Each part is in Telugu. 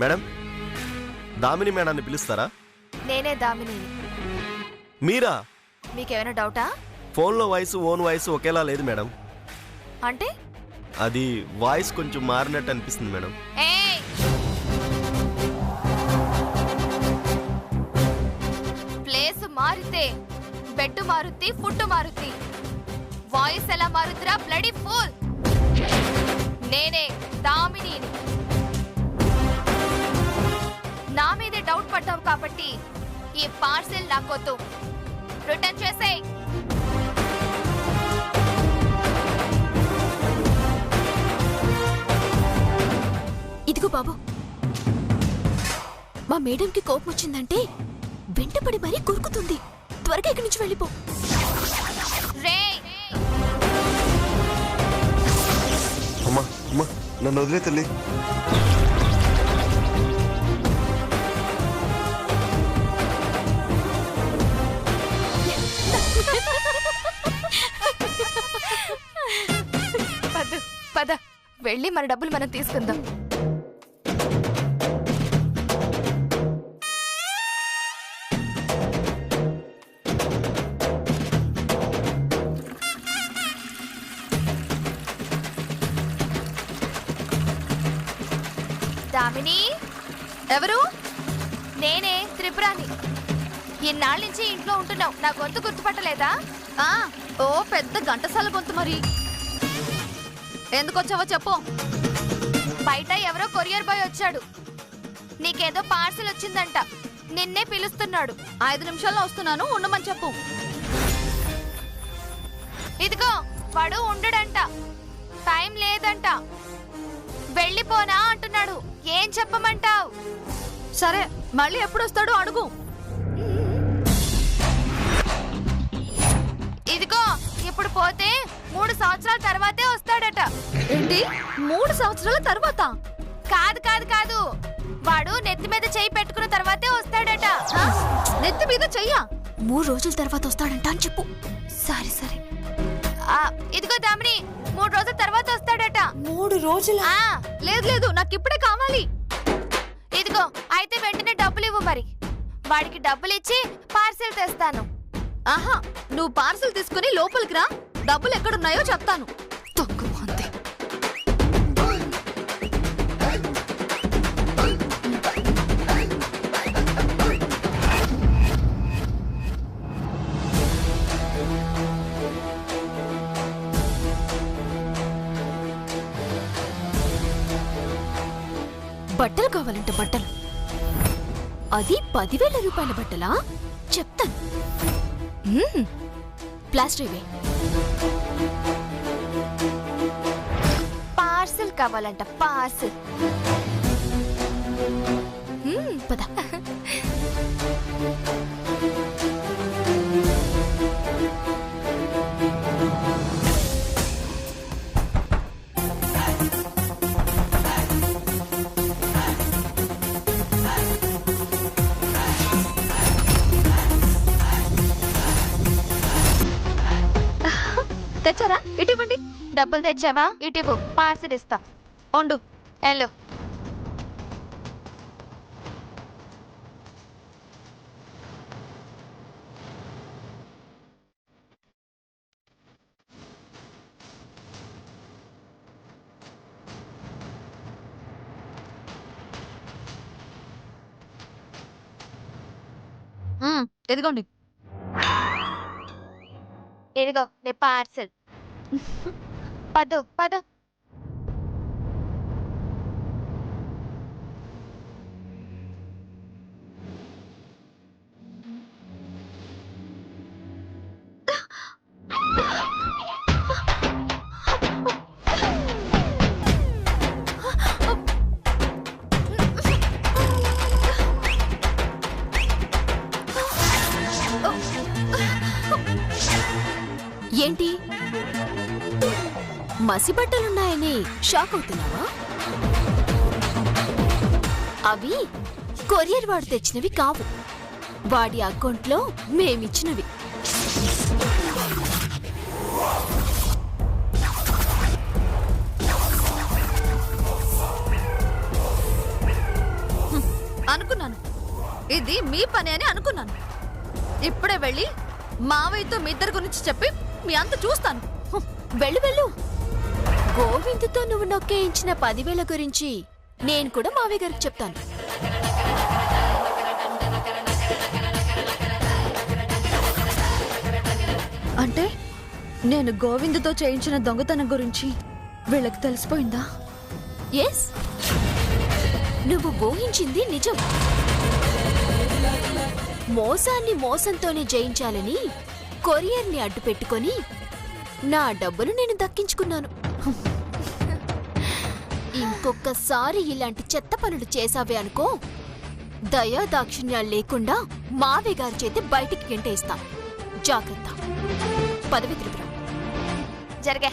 మేడం, దామిని మేడాన్ని పిలుస్తారా? నేనే దామినిని. మీరా? మీకేమైనా డౌటా? ఫోన్లో వాయిస్ ఓన్ వాయిస్ ఒకేలా లేదు మేడం. అంటే అది వాయిస్ కొంచెం మారినట్టు అనిపిస్తుంది మేడం. ఏయ్, ప్లేస్ మారితే బెడ్ మారుద్ది, ఫుడ్ మారుద్ది. వాయిస్ ఎలా మారుద్దిరా బ్లడీ ఫూల్? నేనే దామినిని. నా మీదే డౌట్ పడ్డావు కాబట్టి ఈ పార్సెల్ నాకొద్దు, రిటర్న్ చేసేయ్. ఇదిగో బాబు, మా మేడంకి కోపం వచ్చిందంటే వెంటపడి మరీ కొరుకుతుంది. త్వరగా ఇక్కడి నుంచి వెళ్ళిపో. రేయ్, అమ్మా అమ్మా, నన్ను వదిలే తల్లి. పద పద, వెళ్ళి మన డబ్బులు మనం తీసుకుందాం. దామిని, ఎవరు? నేనే త్రిపురాని. ఇన్నాళ్ళ నుంచి ఇంట్లో ఉంటున్నావు, నా గొంతు గుర్తుపట్టలేదా? ఓ పెద్ద గంటసాల గొంతు. మరి ఎందుకు వచ్చావో చెప్పు. బయట ఎవరో కొరియర్ బాయ్ వచ్చాడు. నీకేదో పార్సిల్ వచ్చిందంట, నిన్నే పిలుస్తున్నాడు. 5 నిమిషాల్లో వస్తున్నాను, ఉండమని చెప్పు. ఇదిగో, వాడు ఉండడంట, టైం లేదంట, వెళ్ళిపోనా అంటున్నాడు. ఏం చెప్పమంటావు? సరే, మళ్ళీ ఎప్పుడు వస్తాడో అడుగు. ఇదిగో, ఇప్పుడు పోతే 3 సంవత్సరాల తర్వాతే వస్తాడట. ఏంటి, 3 సంవత్సరాల తర్వాత? కాదు కాదు కాదు, వాడు నెత్తి మీద చేయి పెట్టుకున్న తర్వాతే వస్తాడట. నెత్తి మీద చెయ్యా? 3 రోజుల తర్వాత వస్తాడంట అని చెప్పు. సరే సరే. ఇదిగో దామిని, 3 రోజుల తర్వాత వస్తాడట. 3 రోజులా? లేదు లేదు, నాకు ఇప్పుడే కావాలి. ఇదిగో, అయితే వెంటనే డబ్బులు ఇవ్వు. మరి వాడికి డబ్బులు ఇచ్చి పార్సిల్ తెస్తాను. ఆహా, నువ్వు పార్సల్ తీసుకుని లోపలికి రా, డబ్బులు ఎక్కడున్నాయో చెప్తాను. తక్కువ అంతే. బట్టలు కావాలంట, బట్టలు. అది 10,000 రూపాయల బట్టలా? చెప్తాను. ప్లాస్టర్ ఇవే. పార్సిల్ కావాలంట, పార్సిల్. పద. తెచ్చారా? ఇటువంటి డబ్బులు తెచ్చావా? ఇటు పార్సిల్ ఇస్తా. ఉండు. వెళ్ళు. ఎదిగోండి. ఇదిగో నీ పార్సిల్. పదు పద. ఏంటి, మసిబట్టలున్నాయని షాక్ అవుతున్నావా? అవి కొరియర్ వాడు తెచ్చినవి కావు, వాడి అకౌంట్లో మేమిచ్చినవి. అనుకున్నాను. ఇది మీ పని అని అనుకున్నాను. ఇప్పుడే వెళ్ళి మావయ్యతో మీ ఇద్దరి గురించి చెప్పి మీ అంత చూస్తాను. వెళ్ళు వెళ్ళు. గోవిందుతో నువ్వు నొక్కేయించిన 10,000 గురించి నేను కూడా మావయ్య గారికి చెప్తాను. అంటే నేను గోవిందుతో చేయించిన దొంగతనం గురించి వీళ్ళకి తెలిసిపోయిందా? ఎస్, నువ్వు ఊహించింది నిజం. మోసాన్ని మోసంతోనే జయించాలని కొరియర్ని అడ్డు పెట్టుకొని నా డబ్బులు నేను దక్కించుకున్నాను. ఇంకొకసారి ఇలాంటి చెత్త పనులు చేసావే అనుకో, దయా దాక్షిణ్యాలు లేకుండా మావయ్య గారి చేతి బయటికి గెంటేస్తా. జాగ్రత్త. పదవి త్రిపుర జరిగే.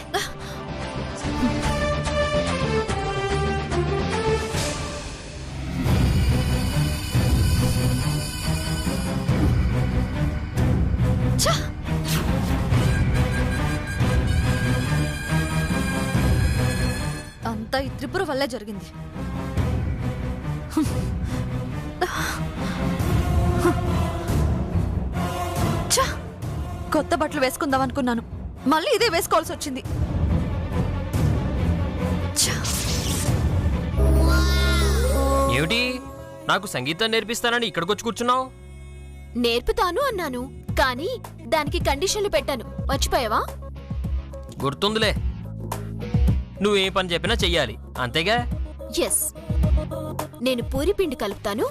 అంతా ఈ త్రిపుర వల్లే జరిగింది. కొత్త బట్టలు వేసుకుందాం అనుకున్నాను, మళ్ళీ ఇదే వేసుకోవాల్సి వచ్చింది. ఏమిటి, నాకు సంగీతం నేర్పిస్తానని ఇక్కడికొచ్చి కూర్చున్నావు? నేర్పుతాను అన్నాను, కానీ దానికి కండిషన్లు పెట్టాను. మర్చిపోయావా? గుర్తుందిలే, నువ్వే పని చెప్పినా చెయ్యాలి, అంతేగా? ఎస్. నేను పూరి పిండి కలుపుతాను,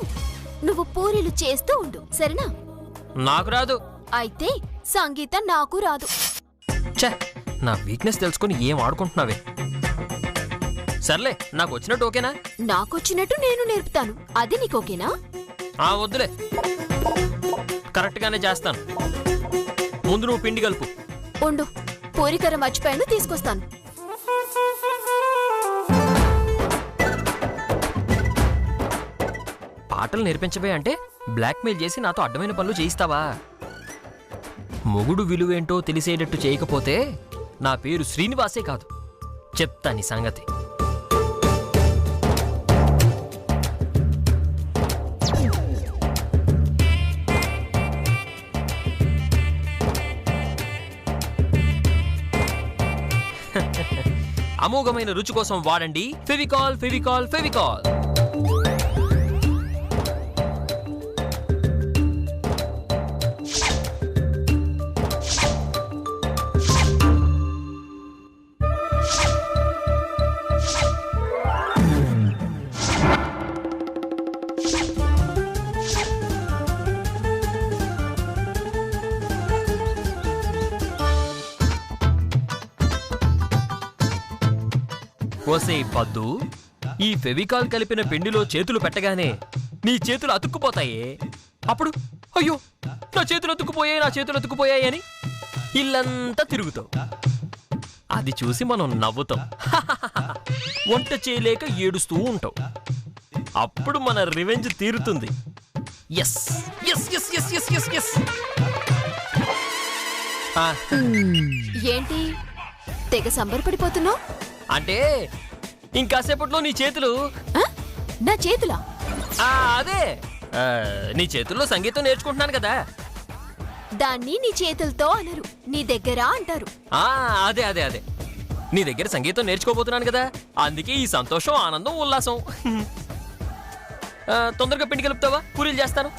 నువ్వు పూరీలు చేస్తూ ఉండు, సరేనా? నాకు రాదు. అయితే సంగీతం నాకు రాదు. ఛే, నా వీక్నెస్ తెలుసుకుని ఏం ఆడుకుంటున్నావే? సర్లే, నాకు వచ్చినట్టు ఓకేనా? నాకొచ్చినట్టు నేను నేర్పుతాను, అది నీకు ఓకేనా? వద్దులే, కరెక్ట్గానే చేస్తాను. ముందు నువ్వు పిండి కలుపు. ఉండు, పూరికర మర్చిపోయాను, తీసుకొస్తాను. పాటలు నేర్పించబే అంటే బ్లాక్మెయిల్ చేసి నాతో అడ్డమైన పనులు చేయిస్తావా? మొగుడు విలువేంటో తెలిసేటట్టు చేయకపోతే నా పేరు శ్రీనివాసే కాదు. చెప్తా నీ సంగతి. అమోఘమైన రుచి కోసం వాడండి ఫెవికాల్ ఫెవికాల్ ఫెవికాల్. ఓసే పద్దు, ఈ ఫెవికాల్ కలిపిన పిండిలో చేతులు పెట్టగానే నీ చేతులు అతుక్కుపోతాయే. అప్పుడు అయ్యో నా చేతులు అతుక్కుపోయాయి, నా చేతులు అతుక్కుపోయాయి అని ఇల్లంతా తిరుగుతావు. అది చూసి మనం నవ్వుతాం, వంట చేయలేక ఏడుస్తూ ఉంటావు. అప్పుడు మన రివెంజ్ తీరుతుంది. Yes yes yes yes yes yes yes. ఏంటి తెగ సంబరపడిపోతున్నావు? అంటే ఇంకాసేపట్లో నీ చేతులు. నా చేతులా? అదే, నీ చేతుల్లో సంగీతం నేర్చుకుంటున్నాను కదా. దాన్ని నీ చేతులతో అనరు, నీ దగ్గర అంటారు. అదే అదే అదే, నీ దగ్గర సంగీతం నేర్చుకోబోతున్నాను కదా, అందుకే ఈ సంతోషం, ఆనందం, ఉల్లాసం. తొందరగా పిండి కలుపుతావా? పూరీలు చేస్తాను.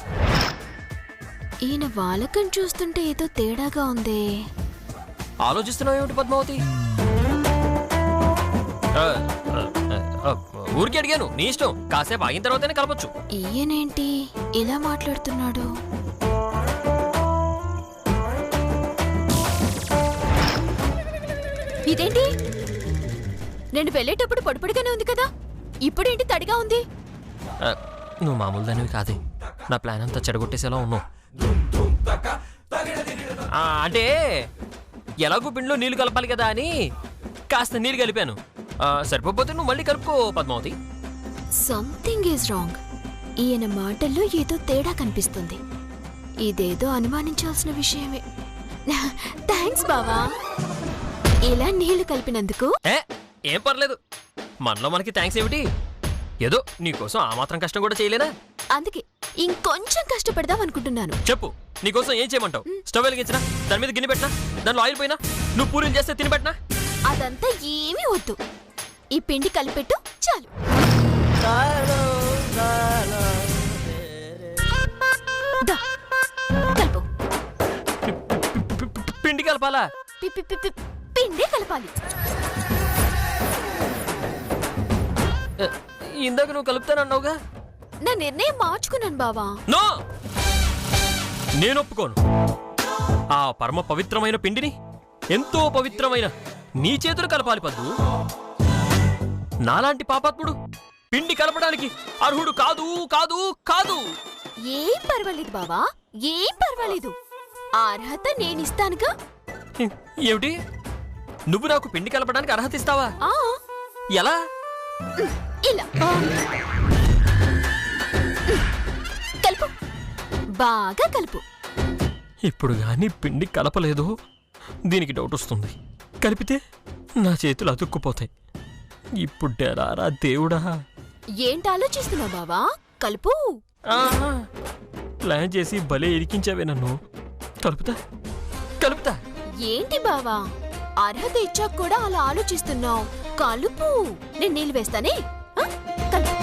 ఈయన వాలకం చూస్తుంటే ఏదో తేడాగా ఉంది. ఆలోచిస్తున్నావు ఏమిటి పద్మావతి? ఊరికి అడిగాను, నీ ఇష్టం. కాసేపు ఆగిన తర్వాతనే కలపచ్చు. ఈయనేంటి ఇలా మాట్లాడుతున్నాడు? ఇదేంటి, నేను వెళ్ళేటప్పుడు పొడిపొడిగానే ఉంది కదా, ఇప్పుడేంటి తడిగా ఉంది? నువ్వు మామూలు దానివి కాదే, నా ప్లాన్ అంతా చెడగొట్టేసేలా ఉన్నావు. అంటే ఎలాగో పిండిలో నీళ్లు కలపాలి కదా అని కాస్త నీళ్ళు కలిపాను. సరిపోతే నువ్వు మళ్ళీ కలుపుకో పద్మావతి. Something is wrong. ఈయన మాటల్లో ఏదో తేడా కనిపిస్తుంది. ఇదేదో అనుమానించాల్సిన విషయమే. థ్యాంక్స్ బావా, ఇలా నీళ్లు కలిపినందుకు. ఏం పర్లేదు, మనలో మనకి థ్యాంక్స్ ఏమిటి? ఏదో నీకోసం ఆ మాత్రం కష్టం కూడా చేయలేనా? అందుకే ఇంకొంచెం కష్టపడదాం అనుకుంటున్నాను. చెప్పు, నీకోసం ఏం చేయమంటావు? స్టవ్ వెలిగించినా, దాని మీద గిన్నె పెట్టినా, దానిలో ఆయిల్ పోయినా, నువ్వు పూరీలు చేస్తే తిని పెట్టినా? అదంతా ఏమీ వద్దు. ఈ పిండి కలిపెట్టు చాలు. దా, కలుపు. పిండి కలపాలా? పిండి కలపాలి. ఇందాక నువ్వు కలుపుతానన్నావుగా. నా నిర్ణయం మార్చుకున్నాను బావా. నో, నేను ఒప్పుకోను. ఆ పరమ పవిత్రమైన పిండిని ఎంతో పవిత్రమైన నీ చేతులు కలపాలి పద్దు. నాలాంటి పాపాత్ముడు పిండి కలపడానికి అర్హుడు కాదు కాదు కాదు. ఏం పర్వాలేదు బావా, ఏం పర్వాలేదు. ఆ అర్హత నేనిస్తానుగా. ఏమిటి, నువ్వు నాకు పిండి కలపడానికి అర్హత ఇస్తావా? ఎలా? ఇలా కలుపు, బాగా కలుపు. ఇప్పుడు గాని పిండి కలపలేదు, దీనికి డౌట్ వస్తుంది. కలిపితే నా చేతులు అతుక్కుపోతాయి. ఇప్పుడెలారా దేవుడా? ఏంటి ఆలోచిస్తున్నావు బావా? కలుపు. ప్లాన్ చేసి భలే ఇరికించావే నన్ను. కలుపుతా కలుపుతా. ఏంటి బావా, అర్హత ఇచ్చాక కూడా అలా ఆలోచిస్తున్నావు? కలుపు. నేను నీళ్ళు వేస్తానే. కలుపు.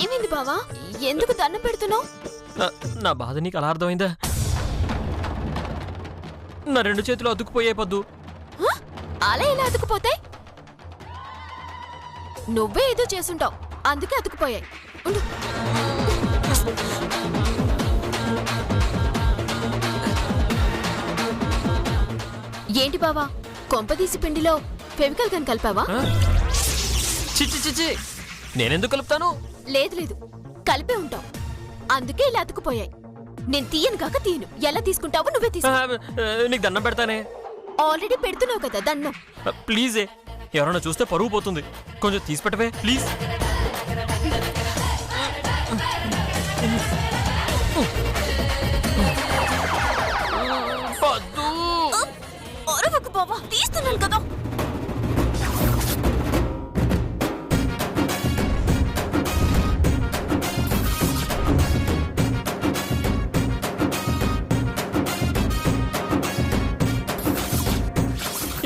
ఏమైంది బావా, ఎందుకు దండం పెడుతున్నావు? నా బాధ నీకు అలా అర్థమైందా? నా రెండు చేతులు అతుక్కుపోయే పద్దు. అలా ఎలా అతుకుపోతాయి? నువ్వే ఏదో చేసుంటావు, అందుకే అతుకుపోయాయి. ఉండు. ఏంటి బావా, కొంపదీసి పిండిలో ఫెవికల్ గన్ కలిపావా? చిచ్చి చిచ్చి, నేనెందుకు కలుపుతాను? లేదు లేదు, కలిపే ఉంటావు, అందుకే ఇలా అతుకుపోయాయి. నేను తీయను కాక తీయను. ఎలా తీసుకుంటావో నువ్వే తీసుకో. నీకు దండం పెడతానే. ఆల్రెడీ పెడుతున్నావు కదా దండం. ప్లీజే, ఎవరైనా చూస్తే పరువు పోతుంది. కొంచెం తీసి పెట్టవే ప్లీజ్. అరవకు బావా, తీస్తున్నాను కదా.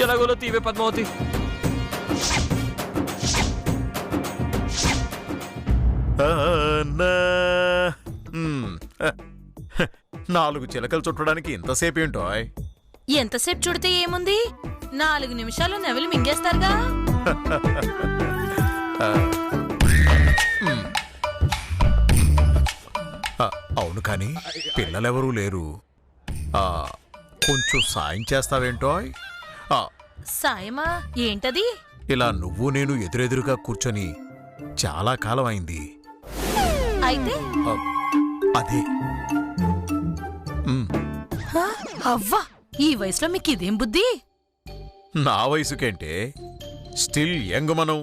ఎలాగోలో తీవే పద్మావతి. నాలుగు చిలకలు చుట్టడానికి ఇంతసేపు ఏంటో? ఎంతసేపు చుడితే ఏముంది, 4 నిమిషాలు నెవలి మింగేస్తారుగా. అవును, కానీ పిల్లలెవరూ లేరు. కొంచెం సాయం చేస్తావేంటో? సాయమా? ఏంటది? ఇలా నువ్వు నేను ఎదురెదురుగా కూర్చొని చాలా కాలం అయింది. అయితే అదే అవ్వా, ఈ వయసులో మీకు ఇదేం బుద్ధి? నా వయసుకేంటే, స్టిల్ యంగ్ మనం.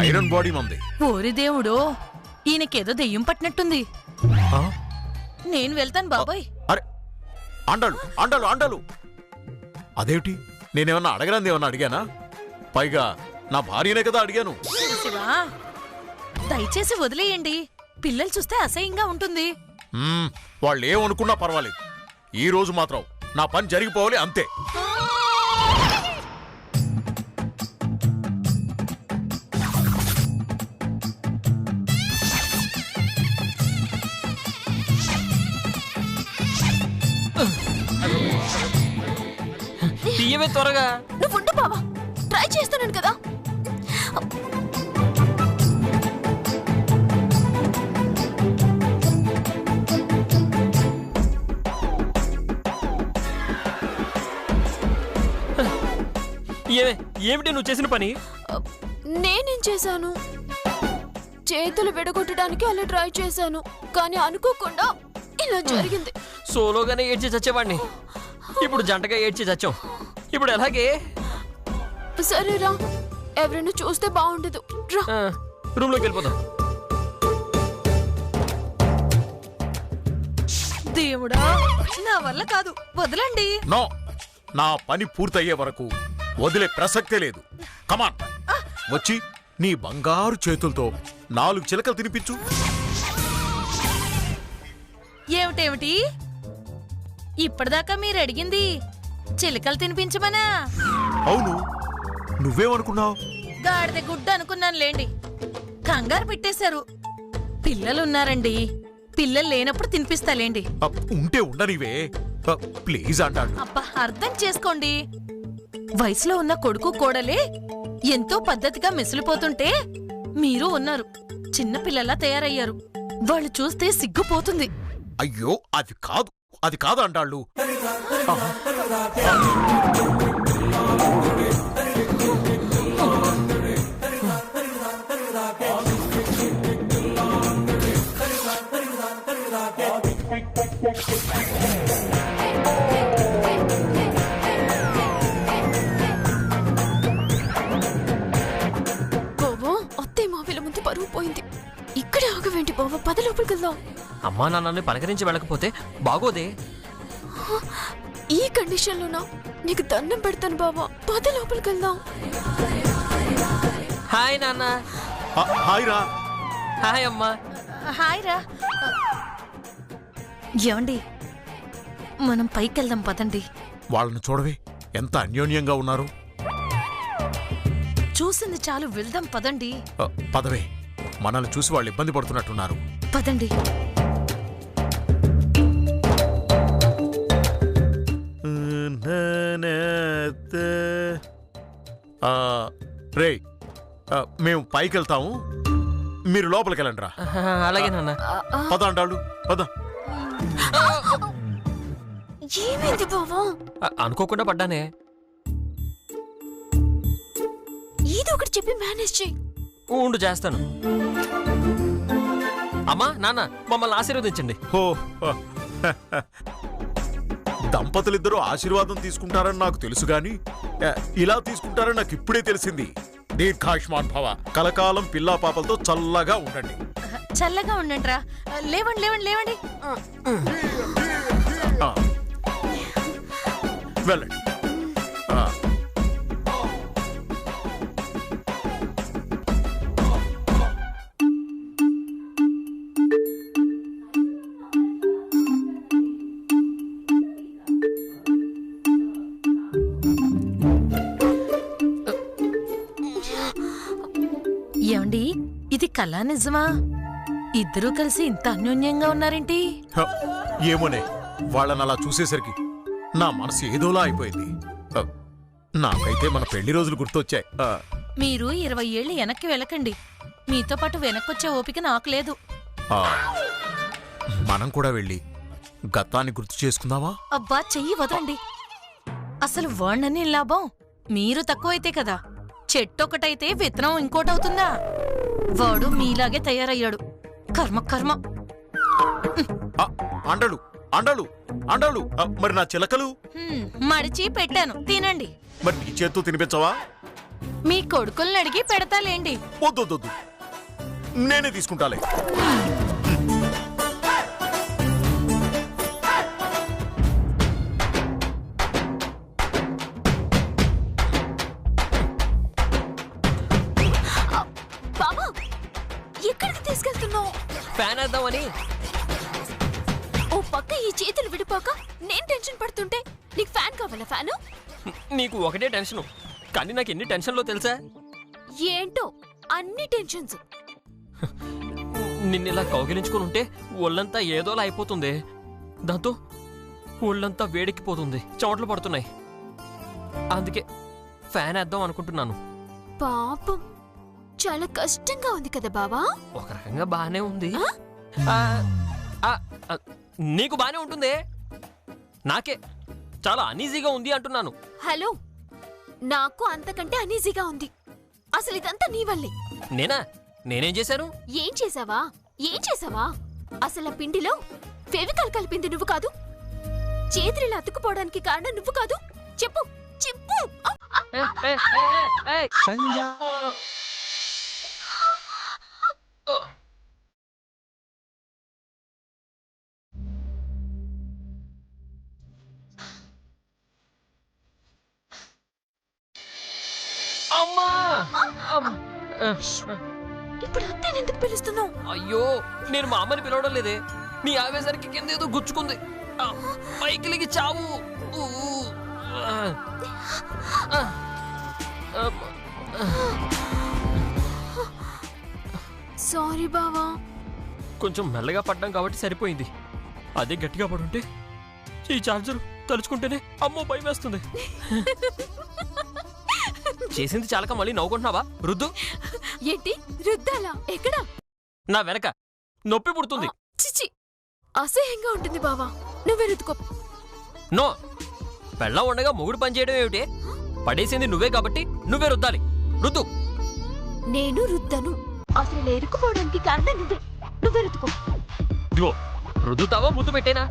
ఐరన్ బాడీ మంది. ఓరి దేవుడో, ఈయనకేదో దెయ్యం పట్టినట్టుంది. నేను వెళ్తాను బాబాయ్. అరే, అండలు అండలు అండలు. అదేమిటి, నేనేమన్నా అడగరాంది ఏమన్నా అడిగానా? పైగా నా భార్యనే కదా అడిగాను. శివా, దయచేసి వదిలేయండి, పిల్లలు చూస్తే అసహ్యంగా ఉంటుంది. వాళ్ళు ఏమనుకున్నా పర్వాలేదు, ఈ రోజు మాత్రం నా పని జరిగిపోవాలి అంతే. తీయవే త్వరగా. నువ్వు ఉండు బావా, ట్రై చేస్తున్నాను కదా. ఏమిటి నువ్వు చేసిన పని? నేనేం చేశాను? చేతులు విడగొట్టడానికి అలా ట్రై చేశాను, కానీ అనుకోకుండా ఇలా జరిగింది. సోలోగానే ఏడ్చి చచ్చేవాడిని, ఇప్పుడు జంటగా ఏడ్చి చచ్చాం. ఇప్పుడు ఎలాగే? సరేరా, ఎవరైనా చూస్తే బాగుండదు. రా. రూమ్లోకి వెళ్ళిపోదాం. దేవుడా, నా వల్ల కాదు, వదలండి. నో, నా పని పూర్తయ్యే వరకు వదిలే ప్రసక్తే లేదు. కమాన్, వచ్చి నీ బంగారు చేతులతో 4 చిలకలు తినిపించు. ఏమిటేమిటి? ఇప్పటిదాకా మీరు అడిగింది చిలకలు తినిపించమనా? అవును, నువ్వేమనుకున్నావు? గాడిద గుడ్డ అనుకున్నాను లేండి. కంగారు పెట్టేశారు. పిల్లలున్నారండి, పిల్లలు లేనప్పుడు తినిపిస్తాలేండి. ఉంటే ఉండనివే, ప్లీజ్ అంటాడు. అబ్బా, అర్థం చేసుకోండి. వయసులో ఉన్న కొడుకు కోడలే ఎంతో పద్ధతిగా మెసిలిపోతుంటే మీరు ఉన్నారు, చిన్నపిల్లలా తయారయ్యారు. వాళ్ళు చూస్తే సిగ్గుపోతుంది. అయ్యో, అది కాదు అంటాళ్ళు. బావా, అత్తయ్య మావిల ముందు పరువు పోయింది. ఇక్కడే ఆగవేంటి బావా? పద లోపలికి వెళ్దాం. అమ్మా నాన్నని పలకరించి వెళ్ళకపోతే బాగోదే. ఈ కండిషన్లోనా? నీకు దండం పెడతాను బావా, పద లోపలికి వెళ్దాం. హాయ్ నాన్న. హాయ్ రా. హాయ్ అమ్మా. హాయ్ రా. ఏమండి, మనం పైకెళ్దాం పదండి. వాళ్ళని చూడవే, ఎంత అన్యోన్యంగా ఉన్నారు. చూసింది చాలు, వెళ్దాం పదండి. పదవే, మనల్ని చూసి వాళ్ళు ఇబ్బంది పడుతున్నట్టున్నారు. పదండి. రే, మేము పైకి వెళ్తాము, మీరు లోపలికి వెళ్ళండి రా. అలాగే నాన్న. పద అంటాడు, పద. ఏమైంది బావా? అనుకోకుండా పడ్డానే. ఏదో ఒకటి చెప్పి మేనేజ్ చెయ్యి. ఉండు, చేస్తాను. అమ్మా నాన్న, మమ్మల్ని ఆశీర్వదించండి. ఓ, దంపతులిద్దరూ ఆశీర్వాదం తీసుకుంటారని నాకు తెలుసు గాని ఇలా తీసుకుంటారని నాకు ఇప్పుడే తెలిసింది. దీర్ఘాయుష్మాన్ భవ, కలకాలం పిల్లా పాపలతో చల్లగా ఉండండి. చల్లగా ఉండండి రా. లేవండి లేవండి లేవండి. వెళ్ళండి. ఏమండి, ఇది కళా నిజమా? ఇద్దరూ కలిసి ఇంత అన్యోన్యంగా ఉన్నారేంటి? ఏమోనే, వాళ్ళని అలా చూసేసరికి నా మనసు ఏదోలా అయిపోయింది. నాకైతే మన పెళ్లి రోజులు గుర్తొచ్చాయి. మీరు 20 ఏళ్ళు వెనక్కి వెళ్ళకండి. మీతో పాటు వెనక్కొచ్చే ఓపిక నాకు లేదు. మనం కూడా వెళ్ళి గతాన్ని గుర్తు చేసుకుందామా? అబ్బా, చెయ్యి వదండి. అసలు వాణ్ణని లాభం, మీరు తక్కువైతే కదా. చెట్టు ఒకటైతే విత్తనం ఇంకోటవుతుందా? వాడు మీలాగే తయారయ్యాడు. కర్మ కర్మ. అండలు అండలు అండలు, మరి నా చిలకలు? మడిచి పెట్టాను, తినండి. మరి నీ చేత్తో తినిపించవా? మీ కొడుకుల్ని అడిగి పెడతాలేండి. వద్దు, నేనే తీసుకుంటాలే. బావా, ఎక్కడికి తీసుకెళ్తున్నావు? ఫ్యాన్ వేద్దామని. ఓ పక్క ఈ చేతులు విడిపోక నేను టెన్షన్ పడుతుంటే నీకు ఫ్యాన్ కావాలా? ఫ్యాను? నీకు ఒకటే టెన్షను, కానీ నాకు ఎన్ని టెన్షన్లో తెలుసా? ఏంటో అన్ని టెన్షన్స్. నిన్నిలా కౌగిలించుకుని ఉంటే ఒళ్ళంతా ఏదోలా అయిపోతుంది. దాంతో ఒళ్ళంతా వేడెక్కిపోతుంది, చెమటలు పడుతున్నాయి. అందుకే ఫ్యాన్ వేద్దాం అనుకుంటున్నాను. పాపం, చాలా కష్టంగా ఉంది కదా బావా? ఒక రకంగా బానే ఉంది. నీకు బానే ఉంటుంది, నాకే చాలా అనీజీగా ఉంది అంటున్నాను. హలో, నాకు అంతకంటే అనీజీగా ఉంది. అసలు ఇదంతా నీ వల్లే. నేనేం చేశాను? ఏం చేసావా? అసలు ఆ పిండిలో ఫెవికాల్ కలిపింది నువ్వు కాదు. చేతులు అతుక్కుపోవడానికి కారణం నువ్వు కాదు. చెప్పు చెప్పు. అమ్మా! ఇప్పుడు అత్తేనెందుకు పిలుస్తున్నావు? అయ్యో, నేను మా అమ్మని పిలవడం లేదే. నీ ఆవేశానికి కింద ఏదో గుచ్చుకుంది. పైకి లేగి చావు. సారీ బావా. కొంచెం మెల్లగా పడ్డాం కాబట్టి సరిపోయింది. అదే గట్టిగా పడుంటే ఈ చార్జర్ తలుచుకుంటేనే అమ్మో భయం వేస్తుంది. చేసింది చాలక మళ్ళీ నవ్వుకుంటున్నావా? రుద్దు. ఏంటి రుద్దాలా? ఎక్కడా? నా వెనక నొప్పి పుడుతుంది. చిచి, అసహ్యంగా ఉంటుంది బావా. నువ్వే రుద్దుకో. నో, పెళ్ళం ఉండగా మొగుడు పని చేయడం ఏమిటి? పడేసింది నువ్వే కాబట్టి నువ్వే రుద్దాలి. రుద్దు. నేను రుద్దను. అసలు ఎరుకుపోవడానికి కారణం నువ్వే రుద్దుకో. ఇదిగో రుద్దుతావా ముద్దు పెట్టేనా?